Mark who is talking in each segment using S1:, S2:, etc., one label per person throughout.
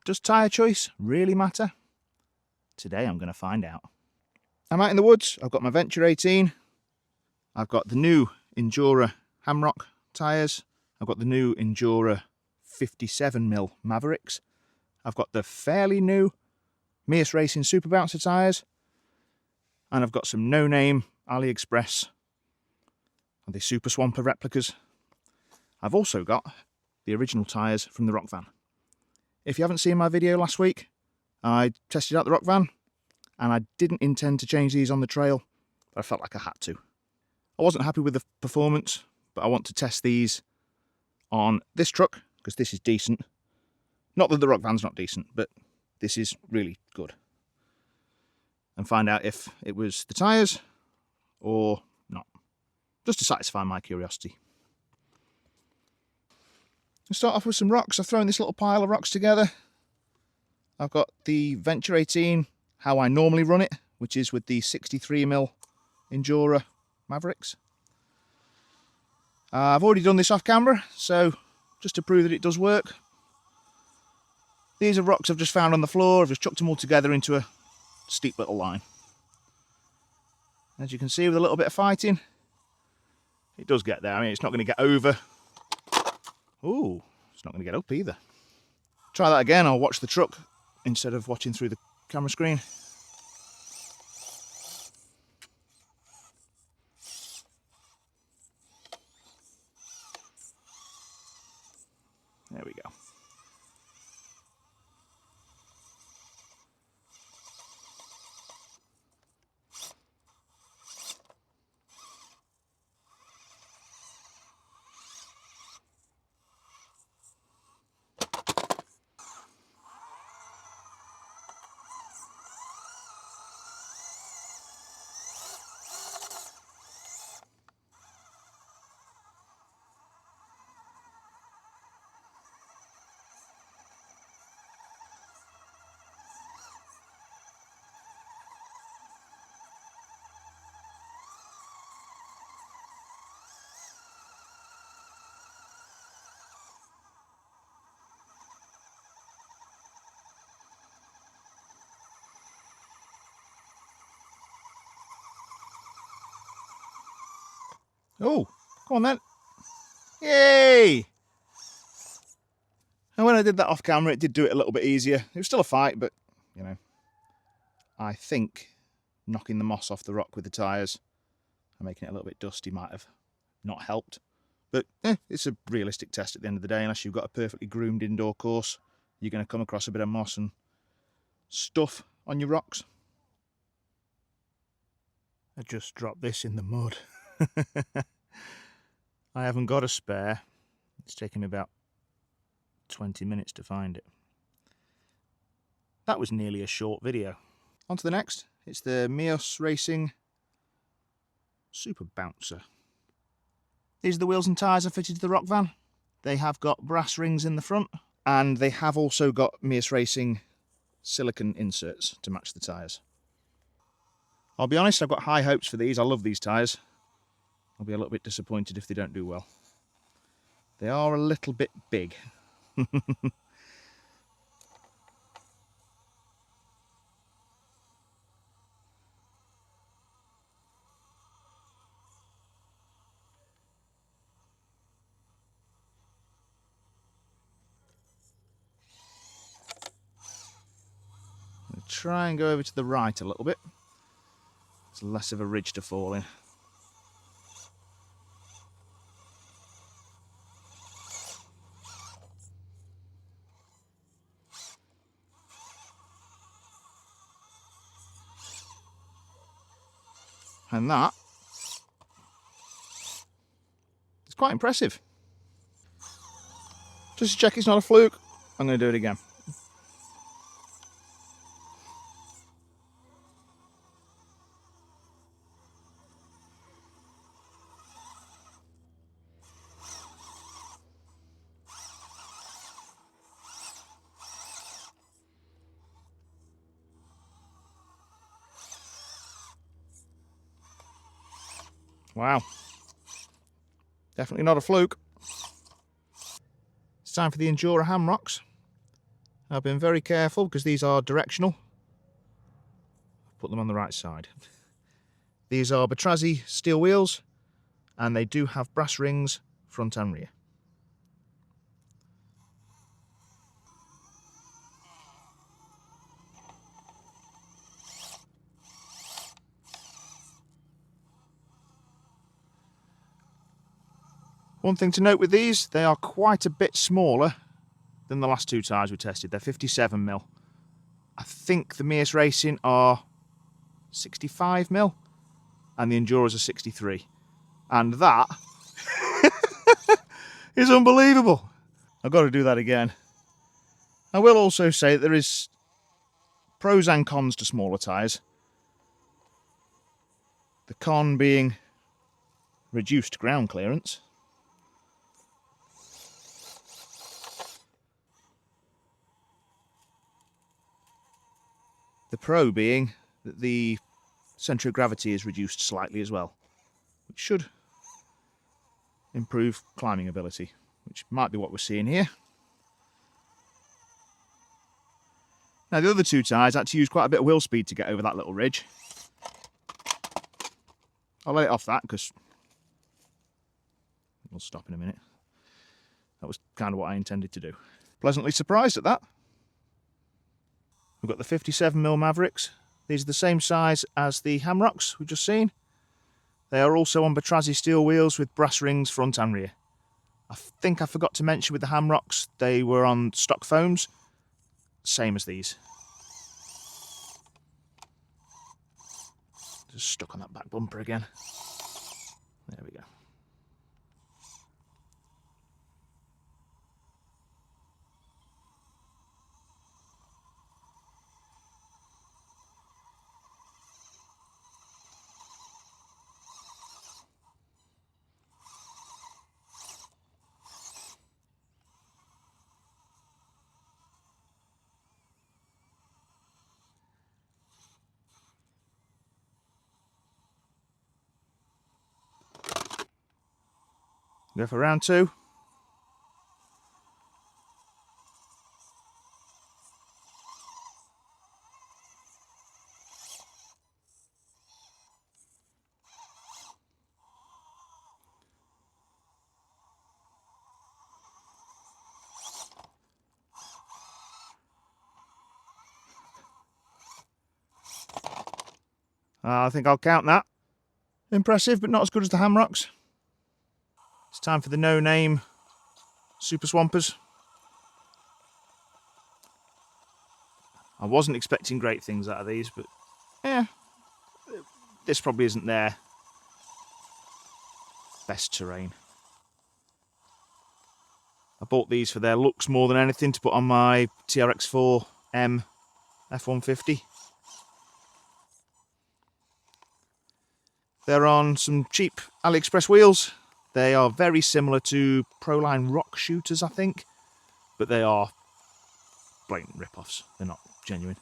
S1: Does tyre choice really matter? Today I'm going to find out. I'm out in the woods. I've got my Venture 18. I've got the new Endura Hamrock tyres. I've got the new Endura 57mm Mavericks. I've got the fairly new Mears Racing Super Bouncer tyres. And I've got some no-name AliExpress, the Super Swamper replicas. I've also got the original tyres from the Rock Van. If you haven't seen my video last week, I tested out the Rock Van, and I didn't intend to change these on the trail, but I felt like I had to. I wasn't happy with the performance, but I want to test these on this truck, because this is decent. Not that the Rock Van's not decent, but this is really good. And find out if it was the tyres or not, just to satisfy my curiosity. I'll start off with some rocks. I've thrown this little pile of rocks together. I've got the Venture 18, how I normally run it, which is with the 63mm Endura Mavericks. I've already done this off camera, so just to prove that it does work. These are rocks I've just found on the floor. I've just chucked them all together into a steep little line. As you can see, with a little bit of fighting, it does get there. I mean, it's not going to get over. Ooh, it's not going to get up either. Try that again. I'll watch the truck instead of watching through the camera screen. There we go. Oh, come on then. Yay! And when I did that off camera, it did do it a little bit easier. It was still a fight, but, you know, I think knocking the moss off the rock with the tyres and making it a little bit dusty might have not helped. But it's a realistic test at the end of the day. Unless you've got a perfectly groomed indoor course, you're going to come across a bit of moss and stuff on your rocks. I just dropped this in the mud. I haven't got a spare. It's taken me about 20 minutes to find it. That was nearly a short video. On to the next. It's the Mears Racing Super Bouncer. These are the wheels and tyres I fitted to the Rock Van. They have got brass rings in the front, and they have also got Mears Racing silicone inserts to match the tyres. I'll be honest, I've got high hopes for these. I love these tyres. I'll be a little bit disappointed if they don't do well. They are a little bit big. I'll try and go over to the right a little bit. It's less of a ridge to fall in. And that is quite impressive. Just to check it's not a fluke, I'm going to do it again. Wow. Definitely not a fluke. It's time for the Endura Hamrocks. I've been very careful because these are directional. Put them on the right side. These are Batrazzi steel wheels, and they do have brass rings front and rear. One thing to note with these, they are quite a bit smaller than the last two tyres we tested. They're 57mm. I think the Mears Racing are 65mm and the Enduras are 63. And that is unbelievable. I've got to do that again. I will also say that there is pros and cons to smaller tyres. The con being reduced ground clearance. The pro being that the centre of gravity is reduced slightly as well, which should improve climbing ability, which might be what we're seeing here. Now the other two tyres had to use quite a bit of wheel speed to get over that little ridge. I'll let it off that because we'll stop in a minute. That was kind of what I intended to do. Pleasantly surprised at that. We've got the 57mm Mavericks. These are the same size as the Hamrocks we've just seen. They are also on Batrazzi steel wheels with brass rings front and rear. I think I forgot to mention with the Hamrocks, they were on stock foams, same as these. Just stuck on that back bumper again. There we go. Go for round two. I think I'll count that. Impressive, but not as good as the Hamrocks. It's time for the no-name Super Swampers. I wasn't expecting great things out of these, but yeah, this probably isn't their best terrain. I bought these for their looks more than anything to put on my TRX4M F150. They're on some cheap AliExpress wheels. They are very similar to Proline Rock Shooters, I think, but they are blatant rip-offs. They're not genuine.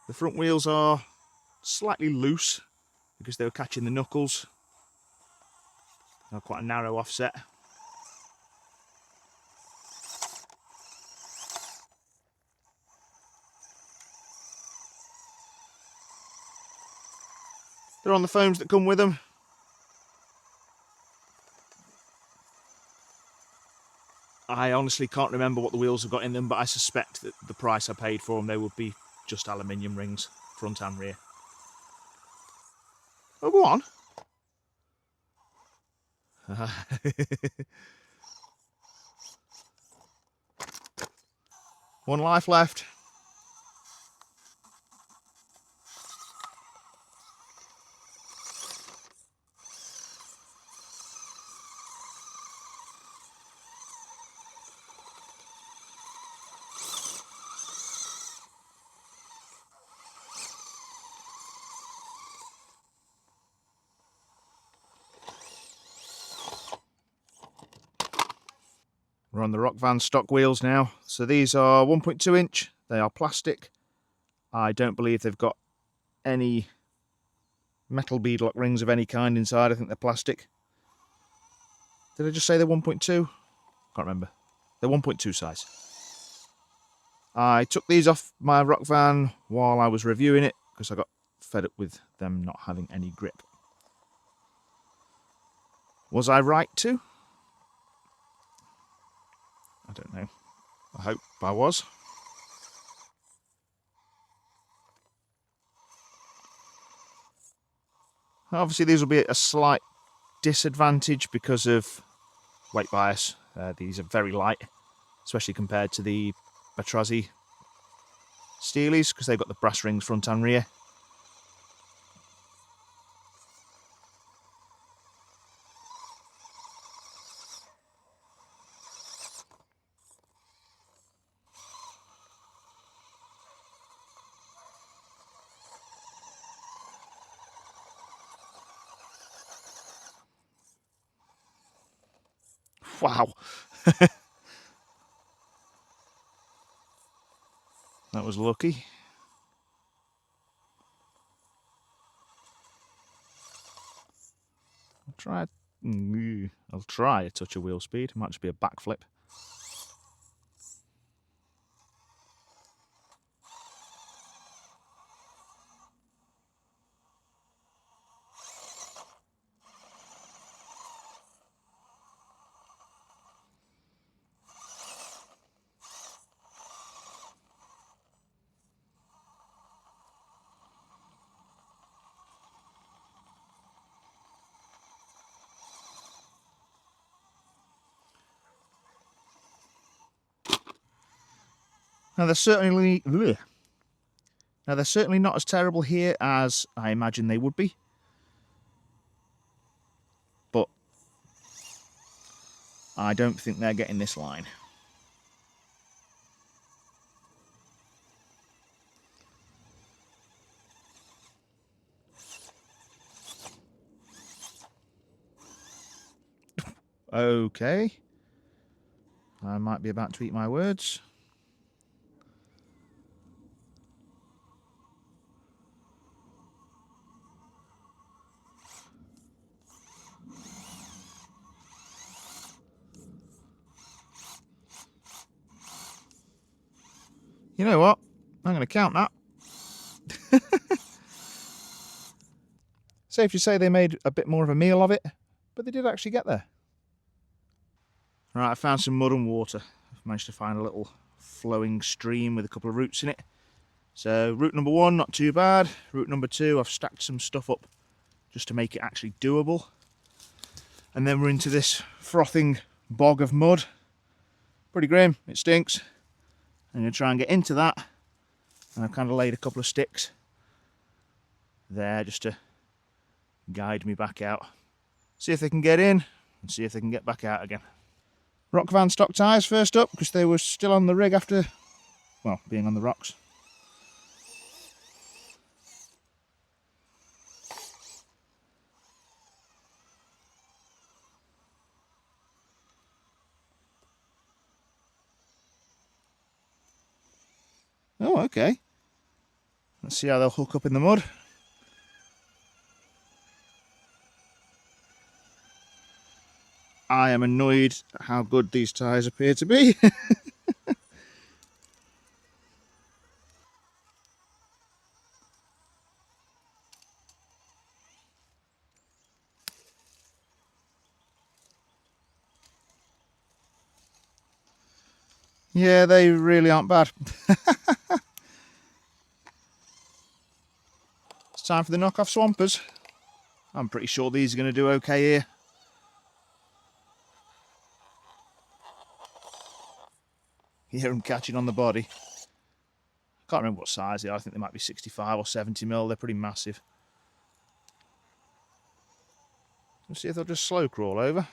S1: The front wheels are slightly loose because they were catching the knuckles. They're quite a narrow offset. They're on the foams that come with them. I honestly can't remember what the wheels have got in them, but I suspect that the price I paid for them, they would be just aluminium rings, front and rear. Oh, go on. One life left. We're on the Rock Van stock wheels now. So these are 1.2 inch. They are plastic. I don't believe they've got any metal beadlock rings of any kind inside. I think they're plastic. Did I just say they're 1.2? Can't remember. They're 1.2 size. I took these off my rock van while I was reviewing it because I got fed up with them not having any grip. Was I right to? I don't know. I hope I was. Obviously these will be at a slight disadvantage because of weight bias. These are very light, especially compared to the Batrazi Steelies, because they've got the brass rings front and rear. Wow. That was lucky. I'll try a touch of wheel speed. It might just be a backflip. Now they're certainly not as terrible here as I imagine they would be. But I don't think they're getting this line. Okay. I might be about to eat my words. You know what? I'm going to count that. Safe to say they made a bit more of a meal of it, but they did actually get there. Right, I found some mud and water. I've managed to find a little flowing stream with a couple of roots in it. So route number 1, not too bad. Route number 2, I've stacked some stuff up just to make it actually doable. And then we're into this frothing bog of mud. Pretty grim, it stinks. I'm going to try and get into that. And I've kind of laid a couple of sticks there just to guide me back out. See if they can get in and see if they can get back out again. Rock van stock tyres first up, because they were still on the rig after, well, being on the rocks. Oh, okay. Let's see how they'll hook up in the mud. I am annoyed at how good these tyres appear to be. Yeah, they really aren't bad. It's time for the knockoff swampers. I'm pretty sure these are going to do okay here. Hear them catching on the body. I can't remember what size they are. I think they might be 65 or 70 mil. They're pretty massive. Let's see if they'll just slow crawl over.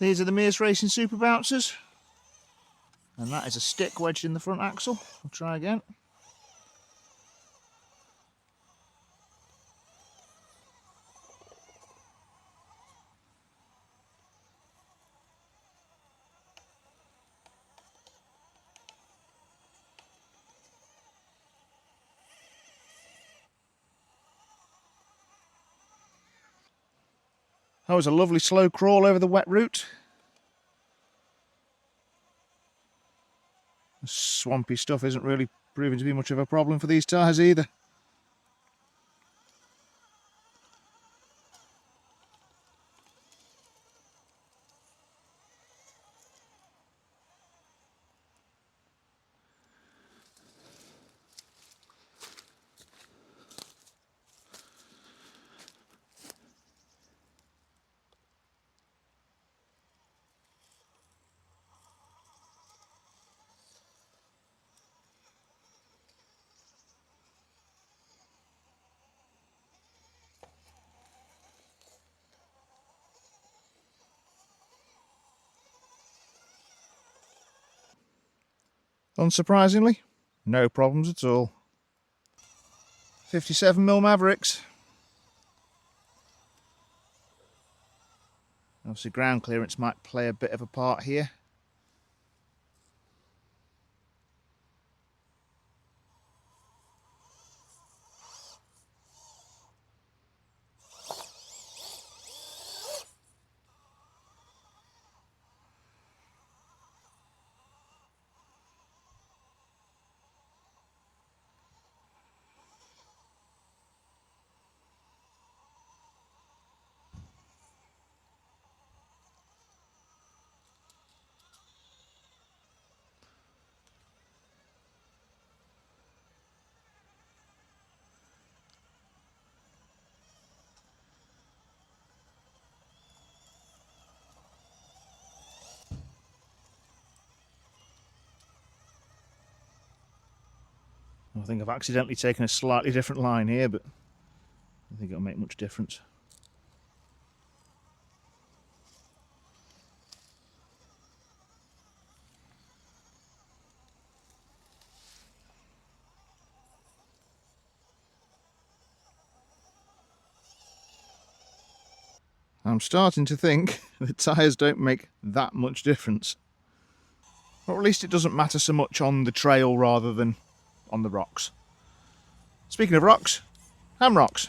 S1: These are the Mears Racing Super Bouncers. And that is a stick wedged in the front axle. I'll try again. That was a lovely slow crawl over the wet route. The swampy stuff isn't really proving to be much of a problem for these tyres either. Unsurprisingly, no problems at all. 57mm Mavericks. Obviously ground clearance might play a bit of a part here. I think I've accidentally taken a slightly different line here, but I don't think it'll make much difference. I'm starting to think the tyres don't make that much difference. Or at least it doesn't matter so much on the trail rather than on the rocks. Speaking of rocks, ham rocks.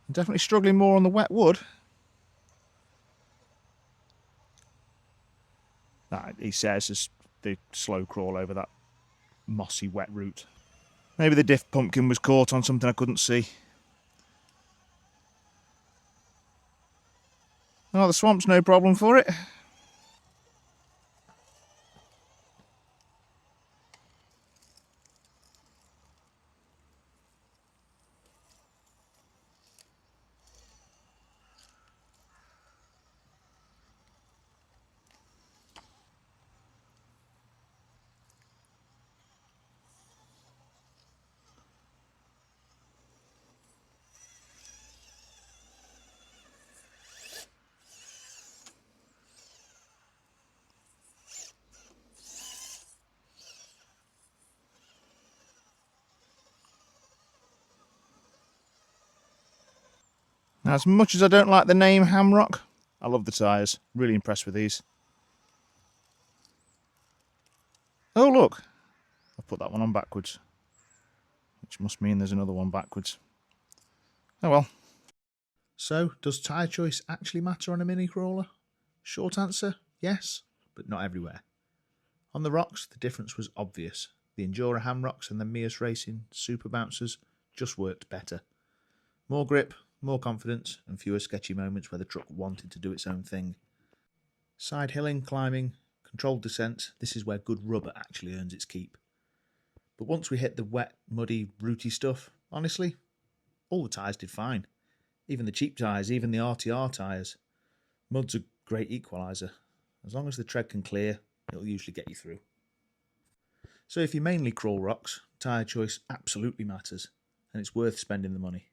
S1: I'm definitely struggling more on the wet wood. That, he says, is the slow crawl over that mossy wet route. Maybe the diff pumpkin was caught on something I couldn't see. Oh, the swamp's no problem for it. Now, as much as I don't like the name Hamrock, I love the tyres. Really impressed with these. Oh look, I've put that one on backwards, which must mean there's another one backwards. Oh well. So, does tyre choice actually matter on a mini crawler? Short answer, yes, but not everywhere. On the rocks, the difference was obvious. The Endura Hamrocks and the Mears Racing Super Bouncers just worked better. More grip, more confidence, and fewer sketchy moments where the truck wanted to do its own thing. Side hilling, climbing, controlled descent, this is where good rubber actually earns its keep. But once we hit the wet, muddy, rooty stuff, honestly, all the tyres did fine. Even the cheap tyres, even the RTR tyres. Mud's a great equaliser. As long as the tread can clear, it'll usually get you through. So if you mainly crawl rocks, tyre choice absolutely matters, and it's worth spending the money.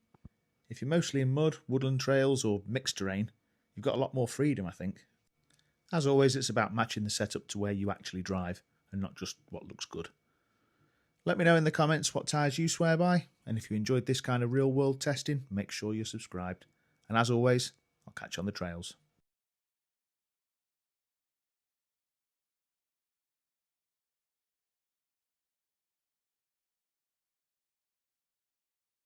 S1: If you're mostly in mud, woodland trails or mixed terrain, you've got a lot more freedom, I think. As always, it's about matching the setup to where you actually drive and not just what looks good. Let me know in the comments what tyres you swear by, and if you enjoyed this kind of real world testing, make sure you're subscribed. And as always, I'll catch you on the trails.